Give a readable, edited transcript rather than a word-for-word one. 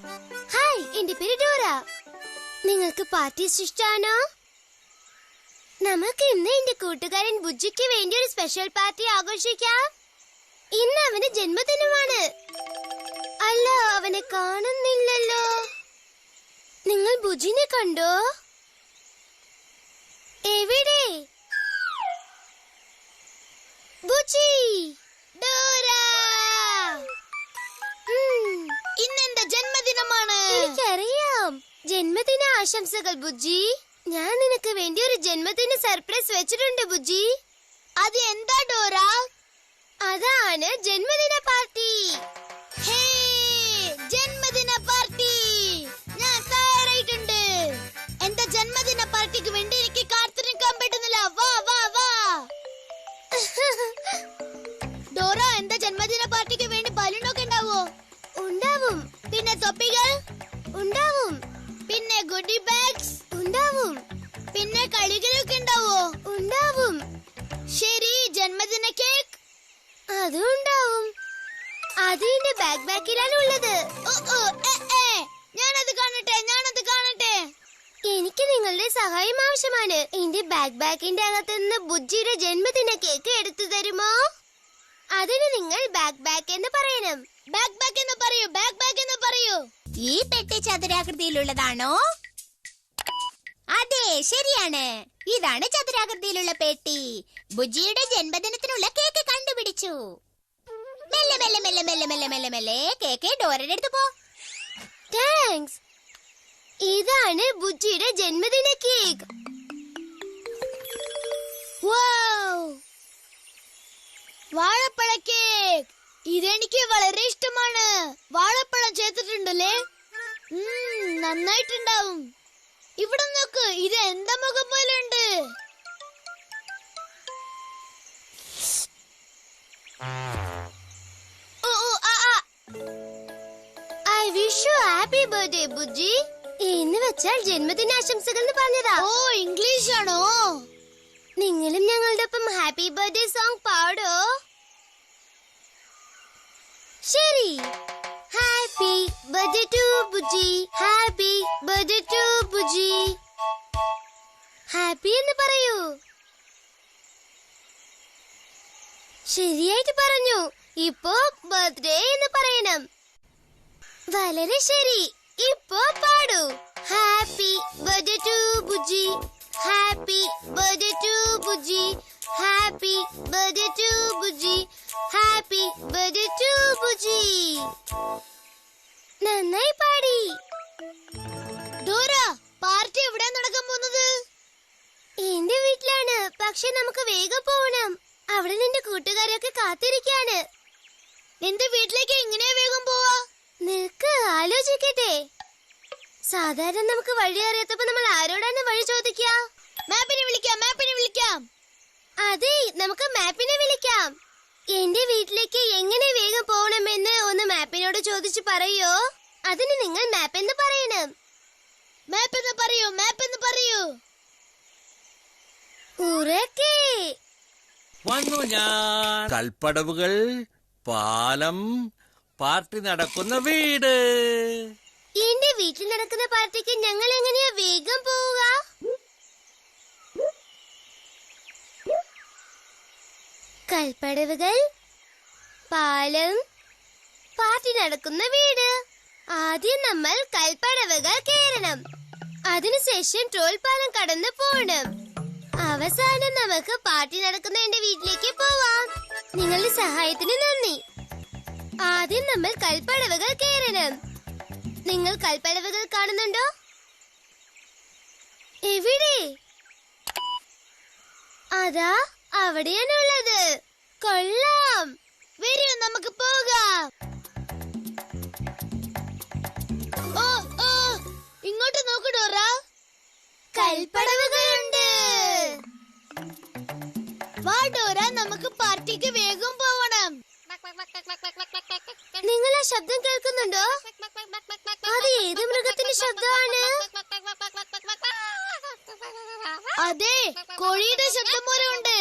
Hi, എന്റെ പേര് Dora. നിങ്ങൾക്ക് പാർട്ടീസ് ഇഷ്ടാണോ? നമുക്ക് ഇന്ന് എന്റെ കൂട്ടുകാരൻ ബുജിക്ക് വേണ്ടി ഒരു സ്പെഷ്യൽ പാർട്ടി ആഘോഷിക്കാം. ഇന്ന് അവന്റെ ജന്മദിനമാണ്. അല്ല, അവനെ കാണുന്നില്ലല്ലോ. നിങ്ങൾ ബുജിനെ കണ്ടോ? എവിടെ? ബുജി, ഡോറ, ഇന്നെന്റെ ജന്മദിനമാണ്. എനിക്കറിയാം. ജന്മദിന ആശംസകൾ ബുജി. ഞാൻ നിനക്ക് വേണ്ടി ഒരു ജന്മദിന സർപ്രൈസ് വെച്ചിട്ടുണ്ട് ബുജി. അത് എന്താ ഡോറ? അതാണ് ജന്മദിന പാർട്ടി. ഹേ, ജന്മദിന പാർട്ടി! ഞാൻ തയ്യാറായിട്ടുണ്ട്. എന്റെ ജന്മദിന പാർട്ടിക്ക് വേണ്ടി എനിക്ക് കാത്തിരിക്കാൻ പറ്റുന്നില്ല. വാ വാ വാ. ഡോറ, എന്റെ ജന്മദിന പാർട്ടിക്ക് വേണ്ടി ബലൂണൊക്കെ ഉണ്ടാവോ? ഉണ്ടാവും. പിന്നെ തൊപ്പികൾ ഉണ്ടാവും. പിന്നെ ഗുഡി ബാഗ്സ് ഉണ്ടാവും. പിന്നെ കളികളൊക്കെ ഉണ്ടാവോ? ഉണ്ടാവും. ശരി, ജന്മദിന കേക്ക് അതും ഉണ്ടാവും. അതിന്റെ ബാക്കിലാണ് ഉള്ളത്. ഞാനത് കാണട്ടെ. എനിക്ക് നിങ്ങളുടെ സഹായം ആവശ്യമാണ്. എന്റെ ബാക്കിന്റെ അകത്തുനിന്ന് ബുജിയുടെ ജന്മദിന കേക്ക് എടുത്തു തരുമോ? അതിന് നിങ്ങൾ ബാക്ക് എന്ന് പറയണം. ബാക്ക് എന്ന് പറയൂ. ഈ പെട്ടി ചതുരാകൃതിയിലുള്ളതാണോ? അതെ, ശരിയാണ്. ഇതാണ് ചതുരാകൃതിയിലുള്ള പെട്ടി. ബുജിയുടെ ജന്മദിനത്തിനുള്ള കേക്ക് കണ്ടുപിടിച്ചു. മെല്ലെ മെല്ലെ മെല്ലെ മെല്ലെ മെല്ലെ മെല്ലെ മെല്ലെ കേക്ക് ഡോറയുടെ അടുത്ത് പോ. താങ്ക്സ്. ഇതാണ് ബുജിയുടെ ജന്മദിന കേക്ക്. വാഴപ്പഴ കേക്ക്. ഇതെനിക്ക് വളരെ ഇഷ്ടമാണ്. വാഴപ്പഴം ചേർത്തിട്ടുണ്ടല്ലേ? നന്നായിട്ടുണ്ടാവും. ഇവിടെ നോക്ക്, ഇത് എന്താ മുഖം പോലെ ഉണ്ട്. I wish you happy birthday Bujji. എന്ന് വെച്ചാൽ ജന്മദിനാശംസകൾ എന്ന് പറഞ്ഞതാ. ഓ, ഇംഗ്ലീഷ് ആണോ? നിങ്ങളും ഞങ്ങളുടെ ഒപ്പം ഹാപ്പി ബർത്ത്ഡേ സോങ് പാടോ? ശരി. Happy birthday to Bujji, happy birthday to Bujji. Happy എന്ന് പറയൂ. ശരിയായിട്ട് പറഞ്ഞു. ഇപ്പോ ബർത്ത്ഡേ എന്ന് പറയണം. വളരെ ശരി. ഇപ്പോ പാടൂ. Happy birthday to Bujji, happy birthday to Bujji, happy birthday to Bujji, happy birthday to Bujji. നന്നായി പാടി. ഡോറ, പാർട്ടി എവിടെ നടക്കാൻ പോകുന്നത്? എന്റെ വീട്ടിലാണ്. പക്ഷെ നമുക്ക് വേഗം പോകണം. അവിടെ നിന്റെ കൂട്ടുകാരൊക്കെ കാത്തിരിക്കാണ്. നിന്റെ വീട്ടിലേക്ക് എങ്ങനെയാ വേഗം പോവാ? നിനക്ക് ആലോചിക്കട്ടെ. സാധാരണ നമുക്ക് വഴി അറിയാത്തപ്പോ നമ്മൾ ആരോടാണ് വഴി ചോദിക്കുക? മാപ്പിനെ വിളിക്കാം. അതെ, നമുക്ക് മാപ്പിനെ വിളിക്കാം. എന്റെ വീട്ടിലേക്ക് എങ്ങനെ വേഗം പോകണമെന്ന് ഒന്ന് മാപ്പിനോട് ചോദിച്ചു പറയോ? അതിന് നിങ്ങൾ മാപ്പ് എന്ന് പറയണം. മാപ്പ് എന്ന് പറയൂ. ഉറക്കെ വന്നു ഞാൻ. കൽപ്പടവുകൾ, പാലം, പാർട്ടി നടക്കുന്ന വീട്. എന്റെ വീട്ടിൽ നടക്കുന്ന പാർട്ടിക്ക് ഞങ്ങൾ എങ്ങനെയാ വേഗം പോവുക? കൽപ്പടവുകൾ, പാലം, പാർട്ടി നടക്കുന്ന വീട്. ആദ്യം നമ്മൾ കൽപ്പടവുകൾ കയറണം. അതിനുശേഷം ട്രോൾ പാലം കടന്നു പോകണം. അവസാനം നമുക്ക് പാർട്ടി നടക്കുന്ന എന്റെ വീട്ടിലേക്ക് പോവാം. നിങ്ങളുടെ സഹായത്തിന് നന്ദി. ആദ്യം നമ്മൾ കൽപ്പടവുകൾ കയറണം. നിങ്ങൾ കൽപ്പടവുകൾ കാണുന്നുണ്ടോ? എവിടെ? അതാ അവിടെയാണുള്ളത്. കൊള്ളാം. വരൂ, നമുക്ക് പോകാം. ഇങ്ങോട്ട് നോക്കൂ ഡോറ. കൽപ്പടവുകളുണ്ട്. വാ ഡോറ, നമുക്ക് പാർട്ടിക്ക് വേഗം പോവണം. നിങ്ങൾ ആ ശബ്ദം കേൾക്കുന്നുണ്ടോ? അത് ഏത് മൃഗത്തിന്റെ ശബ്ദമാണ്? അതെ, കോഴിയുടെ ശബ്ദം പോലെ ഉണ്ട്.